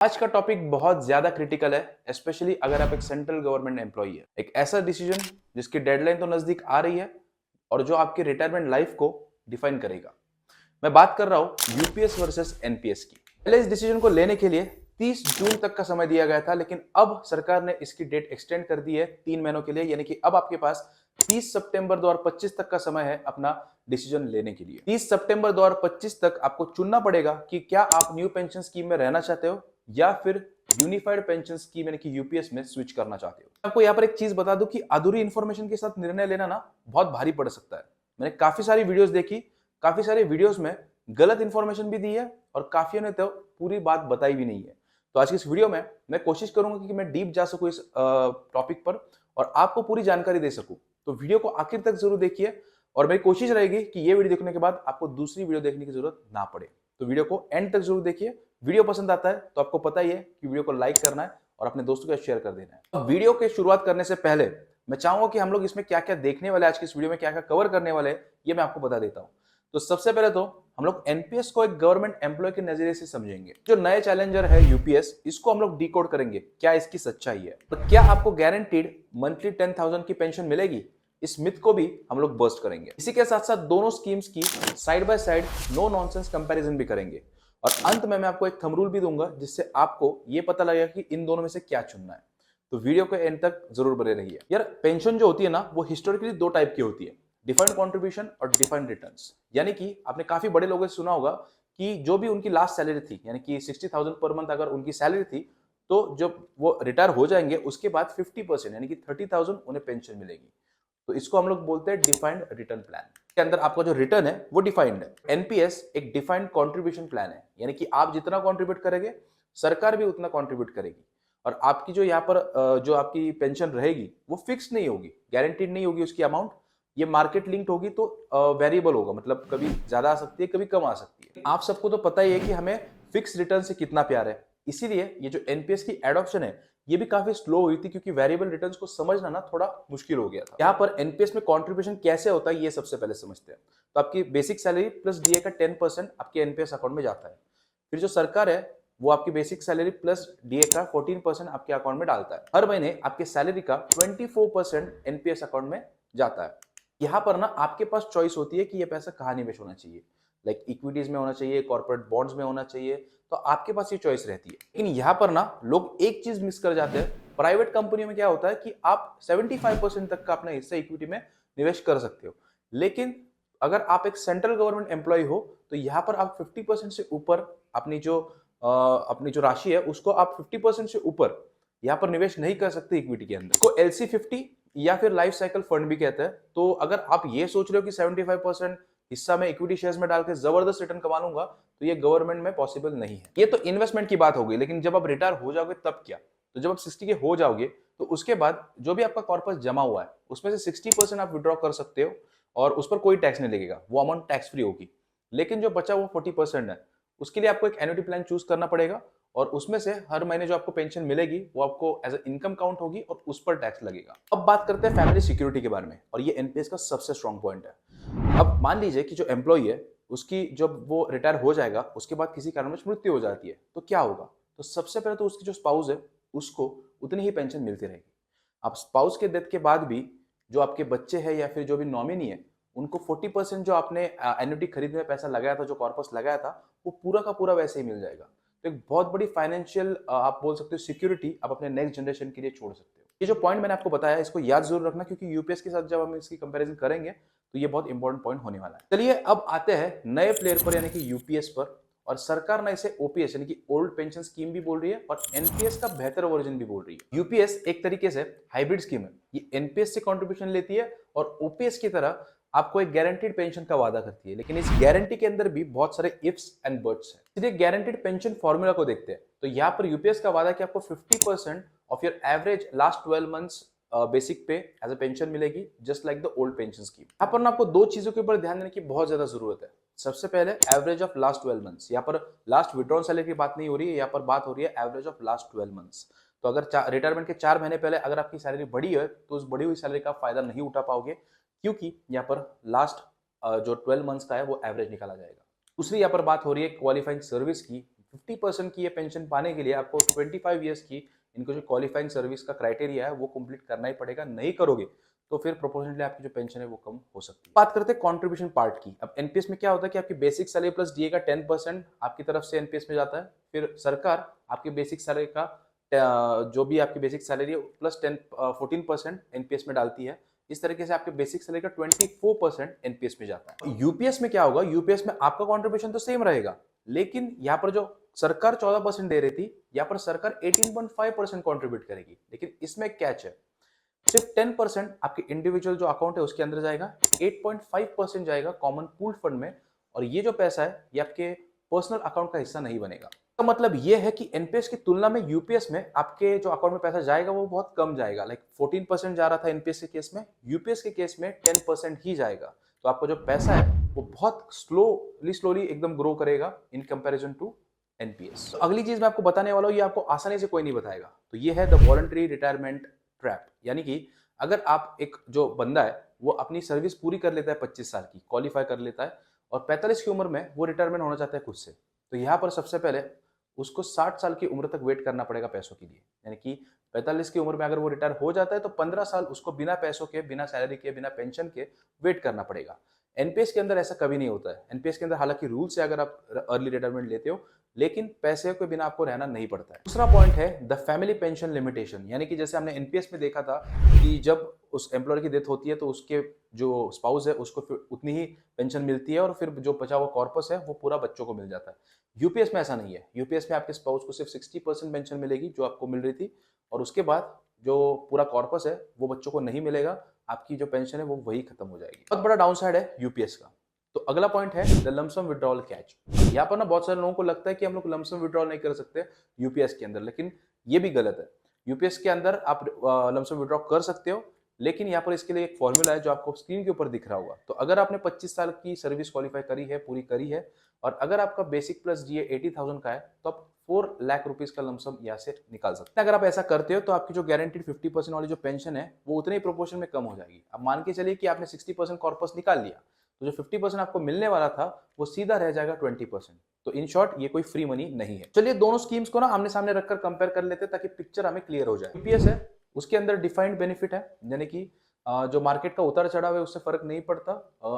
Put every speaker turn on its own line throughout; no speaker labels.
आज का टॉपिक बहुत ज्यादा क्रिटिकल है, स्पेशली अगर आप एक सेंट्रल गवर्नमेंट एम्प्लॉई है। एक ऐसा डिसीजन जिसकी डेडलाइन तो नजदीक आ रही है और जो आपकी रिटायरमेंट लाइफ को डिफाइन करेगा। मैं बात कर रहा हूं यूपीएस वर्सेस एनपीएस की। पहले इस डिसीजन को लेने के लिए 30 जून तक का समय दिया गया था, लेकिन अब सरकार ने इसकी डेट एक्सटेंड कर दी है 3 महीनों के लिए, यानी कि अब आपके पास 30 सितंबर 2025 तक का समय है अपना डिसीजन लेने के लिए। 30 सितंबर 2025 तक आपको चुनना पड़ेगा कि क्या आप न्यू पेंशन स्कीम में रहना चाहते हो या फिर यूनिफाइड पेंशन स्कीम यानी कि यूपीएस में स्विच करना चाहते हो। आपको यहाँ पर एक चीज बता दूं कि अधूरी इंफॉर्मेशन के साथ निर्णय लेना ना बहुत भारी पड़ सकता है। मैंने काफी सारी वीडियोस देखी, काफी सारे वीडियोस में गलत इंफॉर्मेशन भी दी है और काफियों ने तो पूरी बात बताई भी नहीं है। तो आज की इस वीडियो में मैं कोशिश करूंगा कि मैं डीप जा सकूं इस टॉपिक पर और आपको पूरी जानकारी दे सकूं। तो वीडियो को आखिर तक जरूर देखिए और मेरी कोशिश रहेगी कि ये वीडियो देखने के बाद आपको दूसरी वीडियो देखने की जरूरत ना पड़े। तो वीडियो को एंड तक जरूर देखिए। वीडियो पसंद आता है तो आपको पता ही है कि वीडियो को लाइक करना है और अपने दोस्तों के साथ शेयर कर देना है। तो वीडियो के शुरुआत करने से पहले मैं चाहूंगा कि हम लोग इसमें क्या क्या देखने वाले, आज की इस वीडियो में क्या क्या कवर करने वाले हैं, ये मैं आपको बता देता हूं। तो सबसे पहले तो हम लोग एनपीएस को एक गवर्नमेंट एम्प्लॉय के नजरिए से समझेंगे। जो नए चैलेंजर है यूपीएस, इसको हम लोग डिकोड करेंगे, क्या इसकी सच्चाई है। तो क्या आपको गारंटीड मंथली 10,000 की पेंशन मिलेगी, इस मिथ को भी हम लोग बर्स्ट करेंगे। इसी के साथ साथ दोनों स्कीम्स की side by side no nonsense comparison भी करेंगे और अंत में मैं आपको एक थंब रूल भी दूंगा जिससे आपको ये पता लगेगा कि इन दोनों में से क्या चुनना है। तो वीडियो के एंड तक जरूर बने रहिए। यार पेंशन जो होती है ना, वो हिस्टोरिकली दो टाइप की होती है, डिफाइंड कॉन्ट्रीब्यूशन और डिफाइंड रिटर्न्स। यानी कि आपने काफी बड़े लोगों से सुना होगा कि जो भी उनकी लास्ट सैलरी थी, यानी कि 60,000 पर मंथ अगर उनकी सैलरी थी, तो जब वो रिटायर हो जाएंगे उसके बाद 50% यानी कि 30,000 उन्हें पेंशन मिलेगी। तो इसको हम लोग बोलते हैं डिफाइंड रिटर्न प्लान। के अंदर आपका जो रिटर्न है वो डिफाइंड है। एनपीएस एक डिफाइंड कंट्रीब्यूशन प्लान है, यानी कि आप जितना कंट्रीब्यूट करेंगे सरकार भी उतना कंट्रीब्यूट करेगी और आपकी जो यहाँ पर जो आपकी पेंशन रहेगी वो फिक्स नहीं होगी, गारंटीड नहीं होगी उसकी अमाउंट। ये मार्केट लिंक्ड होगी तो वेरिएबल होगा, मतलब कभी ज्यादा आ सकती है कभी कम आ सकती है। आप सबको तो पता ही है कि हमें फिक्स रिटर्न से कितना प्यार है, इसीलिए ये जो एनपीएस की एडॉप्शन है ये भी काफी स्लो हुई थी क्योंकि वेरिएबल रिटर्न्स को समझना ना थोड़ा मुश्किल हो गया था। यहाँ पर एनपीएस में कंट्रीब्यूशन कैसे होता है ये सबसे पहले समझते हैं। तो आपकी बेसिक सैलरी प्लस डीए का 10% आपके एनपीएस अकाउंट में जाता है। फिर जो सरकार है वो आपकी बेसिक सैलरी प्लस डीए का 14% आपके अकाउंट में डालता है। हर महीने आपके सैलरी का 24% एनपीएस अकाउंट में जाता है। यहाँ पर ना आपके पास चॉइस होती है कि ये पैसा कहाँ निवेश होना चाहिए, लाइक इक्विटीज में होना चाहिए, कॉर्पोरेट बॉन्ड्स में होना चाहिए, तो आपके पास ये चॉइस रहती है। लेकिन यहाँ पर ना लोग एक चीज मिस कर जाते हैं। प्राइवेट कंपनियों में क्या होता है कि आप 75% तक का अपना हिस्सा इक्विटी में निवेश कर सकते हो, लेकिन अगर आप एक सेंट्रल गवर्नमेंट एम्प्लॉय हो तो यहाँ पर आप 50% से ऊपर अपनी जो राशि है उसको आप 50% से ऊपर यहाँ पर निवेश नहीं कर सकते इक्विटी के अंदर। इसको LC50 या फिर लाइफ साइकिल फंड भी कहते हैं। तो अगर आप ये सोच रहे हो कि 75% हिस्सा में इक्विटी शेयर्स में डाल के जबरदस्त रिटर्न कमा लूंगा, तो ये गवर्नमेंट में पॉसिबल नहीं है। ये तो इन्वेस्टमेंट की बात हो गई, लेकिन जब आप रिटायर हो जाओगे तब क्या। तो जब आप 60 के हो जाओगे तो उसके बाद जो भी आपका कॉर्पस जमा हुआ है उसमें से 60% आप विड्रॉ कर सकते हो और उस पर कोई टैक्स नहीं लगेगा, वो अमाउंट टैक्स फ्री होगी। लेकिन जो बचा वो 40% है, उसके लिए आपको एक एन्युटी प्लान चूज करना पड़ेगा और उसमें से हर महीने जो आपको पेंशन मिलेगी वो आपको एज इनकम काउंट होगी और उस पर टैक्स लगेगा। अब बात करते हैं फैमिली सिक्योरिटी के बारे में, और ये एनपीएस का सबसे स्ट्रॉन्ग पॉइंट है। अब मान लीजिए कि जो एम्प्लॉय है उसकी जब वो रिटायर हो जाएगा उसके बाद किसी कारणवश मृत्यु हो जाती है, तो क्या होगा। तो सबसे पहले तो उसकी जो स्पाउस है उसको उतनी ही पेंशन मिलती रहेगी। अब स्पाउस के डेथ के बाद भी जो आपके बच्चे हैं या फिर जो भी नॉमिनी है उनको 40% जो आपने एन्युटी खरीदने में पैसा लगाया था, जो कॉर्पस लगाया था, वो पूरा का पूरा वैसे ही मिल जाएगा। तो एक बहुत बड़ी फाइनेंशियल आप बोल सकते हो सिक्योरिटी आप अपने नेक्स्ट जनरेशन के लिए छोड़ सकते हो। ये जो पॉइंट मैंने आपको बताया इसको याद जरूर रखना, क्योंकि यूपीएस के साथ जब हम इसकी कंपैरिजन करेंगे तो ये बहुत इंपॉर्टेंट पॉइंट होने वाला है। चलिए अब आते हैं नए प्लेयर पर, यानी कि यूपीएस पर। और सरकार ना इसे ओपीएस यानी कि ओल्ड पेंशन स्कीम भी बोल रही है और एनपीएस का बेहतर वर्जन भी बोल रही है। यूपीएस एक तरीके से हाइब्रिड स्कीम है, ये एनपीएस से कंट्रीब्यूशन लेती है और ओपीएस की तरह आपको एक गारंटीड पेंशन का वादा करती है, लेकिन इस गारंटी के अंदर भी बहुत सारे इफ्स एंड बट्स हैं। चलिए गारंटीड पेंशन फॉर्मूला को देखते हैं। तो यहाँ पर यूपीएस का वादा कि आपको 50% of your average last 12 months basic पे एज अ पेंशन मिलेगी, just like the old pension scheme. यहाँ पर ना आपको दो चीजों के ऊपर ध्यान देने की बहुत ज्यादा जरूरत है। सबसे पहले एवरेज ऑफ लास्ट 12 मंथ्स, यहाँ पर लास्ट विड्रॉन सैलरी की बात नहीं हो रही है, यहाँ पर बात हो रही है एवरेज ऑफ लास्ट 12 मंथ्स। तो अगर रिटायरमेंट के 4 महीने पहले अगर आपकी सैलरी बढ़ी है तो उस बढ़ी हुई सैलरी का फायदा नहीं उठा पाओगे, क्योंकि यहाँ पर लास्ट जो 12 मंथ्स का है वो एवरेज निकाला जाएगा। दूसरी यहाँ पर बात हो रही है क्वालिफाइंग सर्विस की, 50% की ये पेंशन पाने के लिए आपको 25 ईयर्स की इनको जो क्वालिफाइंग सर्विस का क्राइटेरिया है वो कंप्लीट करना ही पड़ेगा। नहीं करोगे तो फिर प्रोपोर्शनली आपकी जो पेंशन है वो कम हो सकती है। बात करते हैं कंट्रीब्यूशन पार्ट की। अब एनपीएस में क्या होता है कि आपकी बेसिक सैलरी प्लस डीए का 10% आपकी तरफ से एनपीएस में जाता है। फिर सरकार आपकी बेसिक सैलरी का जो भी आपकी बेसिक सैलरी है प्लस 14% एनपीएस में डालती है। इस तरीके से आपके बेसिक सैलरी का 24% एनपीएस में जाता है। यूपीएस में क्या होगा, यूपीएस में आपका कंट्रीब्यूशन तो सेम रहेगा, लेकिन यहाँ पर जो सरकार 14% दे रही थी, यहाँ पर सरकार 18.5% कंट्रीब्यूट करेगी। लेकिन इसमें कैच है, सिर्फ 10% आपके इंडिविजुअल जो अकाउंट है उसके अंदर जाएगा, 8.5% जाएगा कॉमन पूल फंड में, और ये जो पैसा है ये आपके पर्सनल अकाउंट का हिस्सा नहीं बनेगा। तो मतलब ये है कि एनपीएस की तुलना में यूपीएस में आपके जो अकाउंट में पैसा जाएगा वो बहुत कम जाएगा। लाइक 14% जा रहा था एनपीएस के केस में, यूपीएस के केस में 10% ही जाएगा। तो आपका जो पैसा है वो बहुत स्लोली एकदम ग्रो करेगा इन कंपैरिजन टू एनपीएस। तो अगली चीज मैं आपको बताने वाला हूँ, ये आपको आसानी से कोई नहीं बताएगा। तो ये है द वॉलंटरी रिटायरमेंट ट्रैप। यानी कि अगर आप एक जो बंदा है वो अपनी सर्विस पूरी कर लेता है 25 साल की, क्वालिफाई कर लेता है, और 45 की उम्र में वो रिटायरमेंट होना चाहता है खुद से, तो यहाँ पर सबसे पहले उसको 60 साल की उम्र तक वेट करना पड़ेगा पैसों के लिए। यानी कि 45 की उम्र में अगर वो रिटायर हो जाता है तो 15 साल उसको बिना पैसों के, बिना सैलरी के, बिना पेंशन के वेट करना पड़ेगा। एनपीएस के अंदर ऐसा कभी नहीं होता है। एनपीएस के अंदर हालांकि रूल्स है अगर आप अर्ली रिटायरमेंट लेते हो, लेकिन पैसे के बिना आपको रहना नहीं पड़ता है। दूसरा पॉइंट है द फैमिली पेंशन लिमिटेशन। यानी कि जैसे हमने एनपीएस में देखा था कि जब उस एम्प्लॉयर की डेथ होती है तो उसके जो स्पाउस है उसको फिर उतनी ही पेंशन मिलती है, और फिर जो बचा हुआ कॉर्पस है वो पूरा बच्चों को मिल जाता है। यूपीएस में ऐसा नहीं है। यूपीएस में आपके स्पाउस को सिर्फ 60% पेंशन मिलेगी जो आपको मिल रही थी, और उसके बाद जो पूरा कॉर्पस है वो बच्चों को नहीं मिलेगा। आपकी जो पेंशन है वो वही खत्म हो जाएगी। बहुत बड़ा डाउन साइड है यूपीएस का। तो अगला पॉइंट है द लमसम विड्रॉल कैच। यहाँ पर ना बहुत सारे लोगों को लगता है कि हम लोग लमसम विड्रॉल नहीं कर सकते यूपीएस के अंदर, लेकिन ये भी गलत है। यूपीएस के अंदर आप लमसम विड्रॉ कर सकते हो, लेकिन यहाँ पर इसके लिए एक फॉर्मूला है जो आपको स्क्रीन के ऊपर दिख रहा होगा। तो अगर आपने 25 साल की सर्विस क्वालिफाई करी है, पूरी करी है, और अगर आपका बेसिक प्लस डीए 80,000 का है, तो आप 4 लाख रुपीज का लमसम यहाँ से निकाल सकते हैं। अगर आप ऐसा करते हो तो आपकी जो गारंटीड 50% वाली जो पेंशन है वो उतने ही प्रोपोर्शन में कम हो जाएगी। अब मान के चलिए कि आपने 60% कॉर्पस निकाल लिया, तो जो 50% आपको मिलने वाला था वो सीधा रह जाएगा 20%। तो इन शॉर्ट ये कोई फ्री मनी नहीं है। चलिए दोनों स्कीम्स को ना आमने सामने रखकर कंपेयर कर लेते हैं ताकि पिक्चर हमें क्लियर हो जाए। यूपीएस है उसके अंदर डिफाइंड बेनिफिट है, यानी कि जो मार्केट का उतार चढ़ाव है उससे फर्क नहीं पड़ता।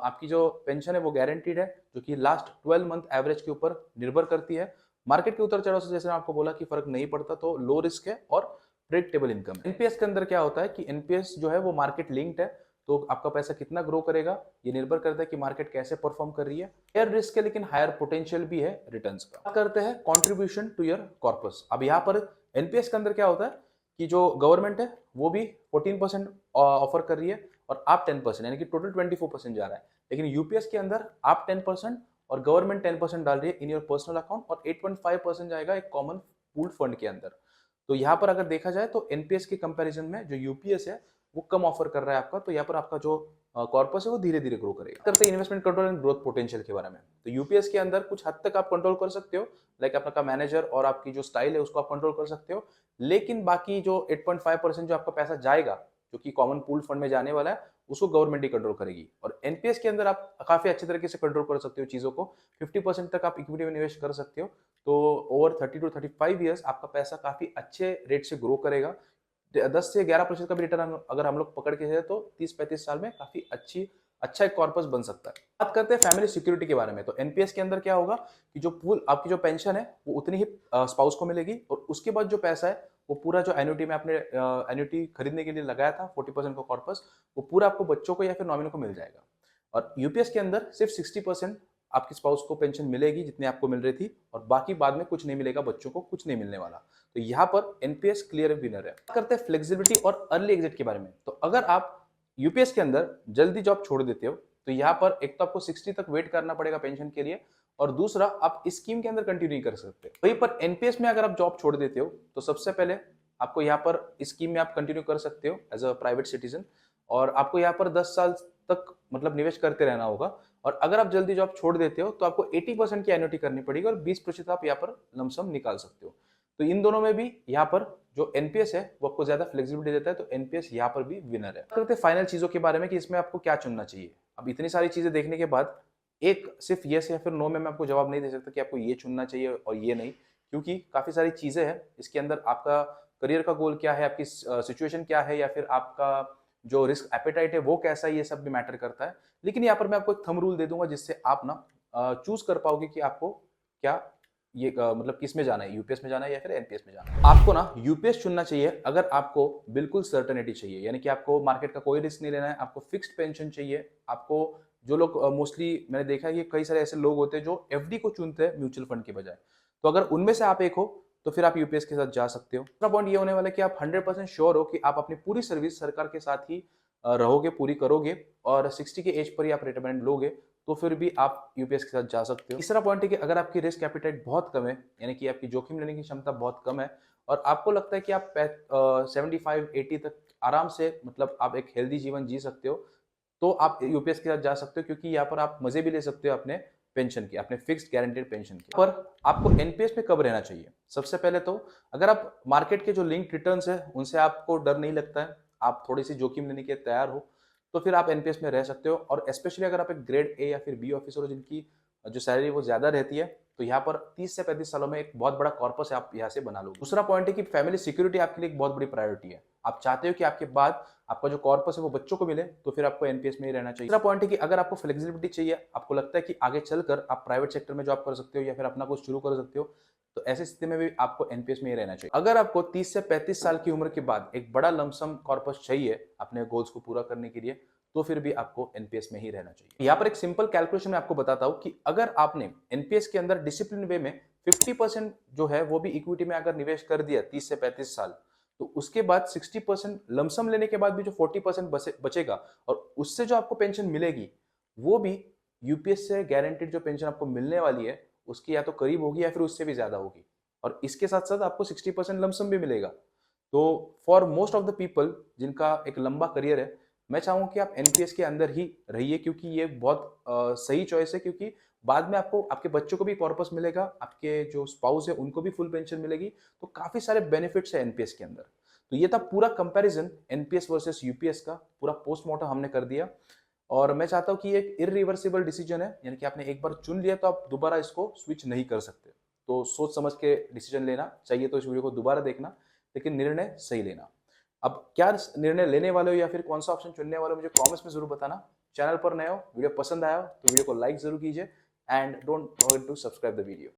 आपकी जो पेंशन है वो गारंटीड है, जो कि लास्ट 12 मंथ एवरेज के ऊपर निर्भर करती है। मार्केट के उतार चढ़ाव से जैसे आपको बोला कि फर्क नहीं पड़ता, तो लो रिस्क है और प्रेडिक्टेबल इनकम है। एनपीएस के अंदर क्या होता है कि एनपीएस जो है वो मार्केट लिंक्ड है, तो आपका पैसा कितना ग्रो करेगा ये निर्भर करता है कि मार्केट कैसे परफॉर्म कर रही है। हायर रिस्क है लेकिन हायर पोटेंशियल भी है रिटर्न्स का। बात करते हैं कंट्रीब्यूशन टू योर कॉर्पस। अब यहाँ पर एनपीएस के अंदर क्या होता है कि जो गवर्नमेंट है वो भी 14% ऑफर कर रही है और आप 10%, यानी कि टोटल 24% जा रहा है। लेकिन यूपीएस के अंदर आप 10% और गवर्नमेंट 10% डाल रही है इन योर पर्सनल अकाउंट, और 8.5% जाएगा एक कॉमन पूल फंड के अंदर। तो यहाँ पर अगर देखा जाए तो एनपीएस के कंपैरिजन में जो यूपीएस है वो कम ऑफर कर रहा है आपका, तो यहाँ पर आपका जो कॉर्पस है वो धीरे धीरे ग्रो करेगा। करते हैं investment control and growth potential के बारे में। तो यूपीएस के अंदर कुछ हद तक आप कंट्रोल कर सकते हो, लाइक आपका मैनेजर और आपकी जो स्टाइल है उसको आप कंट्रोल कर सकते हो, लेकिन बाकी जो 8.5% जो आपका पैसा जाएगा जो कि कॉमन पूल फंड में जाने वाला है उसको गवर्नमेंट ही कंट्रोल करेगी। और एनपीएस के अंदर आप काफी अच्छे तरीके से कंट्रोल कर सकते हो चीजों को। 50% तक आप इक्विटी में निवेश कर सकते हो, तो ओवर 30 टू 35 ईयर्स आपका पैसा काफी अच्छे रेट से ग्रो करेगा। 10 से 11% का भी रिटर्न अगर हम लोग पकड़ के चले तो 30-35 साल में काफी अच्छा एक कॉर्पस बन सकता है। बात करते हैं फैमिली सिक्योरिटी के बारे में। तो एनपीएस के अंदर क्या होगा कि जो पूल आपकी जो पेंशन है वो उतनी ही स्पाउस को मिलेगी, और उसके बाद जो पैसा है वो पूरा जो एन्युटी में आपने एन्युटी खरीदने के लिए लगाया था 40% का कॉर्पस, वो पूरा आपको बच्चों को या फिर नॉमिनी को मिल जाएगा। और यूपीएस के अंदर सिर्फ 60% आपकी स्पाउस को पेंशन मिलेगी जितनी आपको मिल रही थी, और बाकी बाद में कुछ नहीं मिलेगा, बच्चों को कुछ नहीं मिलने वाला। तो यहाँ पर एनपीएस क्लियर विनर है। बात करते हैं फ्लेक्सिबिलिटी और अर्ली एग्जिट के बारे में। तो अगर आप यूपीएस के अंदर जल्दी जॉब छोड़ देते हो तो यहाँ पर एक तो आपको 60 तक वेट करना पड़ेगा पेंशन के लिए, और दूसरा आप इस स्कीम के अंदर कंटिन्यू नहीं कर सकते। वहीं पर एनपीएस में अगर आप जॉब छोड़ देते हो तो सबसे पहले आपको यहाँ पर इस स्कीम में आप कंटिन्यू कर सकते हो एज अ प्राइवेट सिटीजन, और आपको यहाँ पर 10 साल तक मतलब निवेश करते रहना होगा। और अगर आप जल्दी जॉब छोड़ देते हो तो आपको 80% की एन्युटी करनी पड़ेगी और 20% आप यहाँ पर लमसम निकाल सकते हो। तो इन दोनों में भी यहाँ पर जो एनपीएस है वो आपको ज्यादा फ्लेक्सिबिलिटी देता है, तो एनपीएस यहाँ पर भी विनर है। करते हैं फाइनल चीजों के बारे में कि इसमें आपको क्या चुनना चाहिए। अब इतनी सारी चीजें देखने के बाद एक सिर्फ यस या फिर नो में मैं आपको जवाब नहीं दे सकता कि आपको ये चुनना चाहिए और ये नहीं, क्योंकि काफ़ी सारी चीज़ें हैं इसके अंदर। आपका करियर का गोल क्या है, आपकी सिचुएशन क्या है, या फिर आपका जो रिस्क एपेटाइट है वो कैसा है, ये सब भी मैटर करता है। लेकिन यहाँ पर मैं आपको एक थंब रूल दे दूंगा जिससे आप ना चूज कर पाओगे कि आपको क्या ये मतलब किस में जाना है, यूपीएस में जाना है या फिर एनपीएस में जाना है। आपको ना यूपीएस चुनना चाहिए अगर आपको बिल्कुल सर्टेनिटी चाहिए, यानी कि आपको मार्केट का कोई रिस्क नहीं लेना है, आपको फिक्स्ड पेंशन चाहिए। आपको जो लोग मोस्टली मैंने देखा है कि कई सारे ऐसे लोग होते हैं जो एफडी को चुनते हैं म्यूचुअल फंड के बजाय, तो अगर उनमें से आप एक हो तो फिर आप यूपीएस के साथ जा सकते हो। दूसरा पॉइंट ये होने वाला है कि आप 100% श्योर हो कि आप अपनी पूरी सर्विस सरकार के साथ ही रहोगे, पूरी करोगे, और 60 के एज पर ही आप रिटायरमेंट लोगे, तो फिर भी आप यूपीएस के साथ जा सकते हो। तीसरा पॉइंट है कि अगर आपकी रिस्क एपिटाइट बहुत कम है, यानी कि आपकी जोखिम लेने की क्षमता बहुत कम है, और आपको लगता है कि आप 75-80 तक आराम से, मतलब आप एक हेल्दी जीवन जी सकते हो, तो आप यूपीएस के साथ जा सकते हो, क्योंकि यहाँ पर आप मजे भी ले सकते हो अपने पेंशन की, अपने फिक्स्ड गारंटेड पेंशन की। पर आपको एनपीएस में कब रहना चाहिए? सबसे पहले तो अगर आप मार्केट के जो लिंक रिटर्न्स है उनसे आपको डर नहीं लगता है, आप थोड़ी सी जोखिम लेने के लिए तैयार हो, तो फिर आप एनपीएस में रह सकते हो। और स्पेशली अगर आप एक ग्रेड ए या फिर बी ऑफिसर हो जिनकी जो सैलरी वो ज्यादा रहती है, तो यहाँ पर 30 से 35 सालों में एक बहुत बड़ा कॉर्पस आप यहाँ से बना लो। दूसरा पॉइंट है कि फैमिली सिक्योरिटी आपके लिए एक बहुत बड़ी प्रायोरिटी है। आप चाहते हो कि आपके बाद आपका जो कॉर्पस है वो बच्चों को मिले, तो फिर आपको एनपीएस में ही रहना चाहिए। तीसरा पॉइंट है कि अगर आपको फ्लेक्सिबिलिटी चाहिए, आपको लगता है कि आगे चलकर आप प्राइवेट सेक्टर में जॉब कर सकते हो या फिर अपना कुछ शुरू कर सकते हो, तो ऐसी स्थिति में भी आपको एनपीएस में ही रहना चाहिए। अगर आपको 30 से 35 साल की उम्र के बाद एक बड़ा लमसम कॉर्पस चाहिए अपने गोल्स को पूरा करने के लिए, तो फिर भी आपको एनपीएस में ही रहना चाहिए। यहाँ पर एक सिंपल कैलकुलेशन मैं आपको बताता हूँ कि अगर आपने एनपीएस के अंदर डिसिप्लिन वे में 50% जो है वो भी इक्विटी में अगर निवेश कर दिया 30 से 35 साल, तो उसके बाद 60% लमसम लेने के बाद भी जो 40% बचेगा, और उससे जो आपको पेंशन मिलेगी वो भी यूपीएस से गारंटीड जो पेंशन आपको मिलने वाली है उसकी या तो करीब होगी या फिर उससे भी ज्यादा होगी, और इसके साथ साथ आपको 60% लमसम भी मिलेगा। तो for most of the people जिनका एक लंबा करियर है, मैं चाहूंगा कि आप एनपीएस के अंदर ही रहिए, क्योंकि ये बहुत सही चॉइस है, क्योंकि बाद में आपको आपके बच्चों को भी कॉर्पस मिलेगा, आपके जो स्पाउस है उनको भी फुल पेंशन मिलेगी, तो काफी सारे बेनिफिट्स है एनपीएस के अंदर। तो ये था पूरा कंपैरिजन एनपीएस वर्सेस यूपीएस का, पूरा पोस्टमार्टम हमने कर दिया। और मैं चाहता हूँ कि ये एक इरिवर्सिबल डिसीजन है, यानी कि आपने एक बार चुन लिया तो आप दोबारा इसको स्विच नहीं कर सकते। तो सोच समझ के डिसीजन लेना चाहिए, तो इस वीडियो को दोबारा देखना, लेकिन निर्णय सही लेना। अब क्या निर्णय लेने वाले हो या फिर कौन सा ऑप्शन चुनने वाले हो, मुझे कमेंट्स में जरूर बताना। चैनल पर नए हो, वीडियो पसंद आया हो तो वीडियो को लाइक जरूर कीजिए, and don't forget to subscribe the video.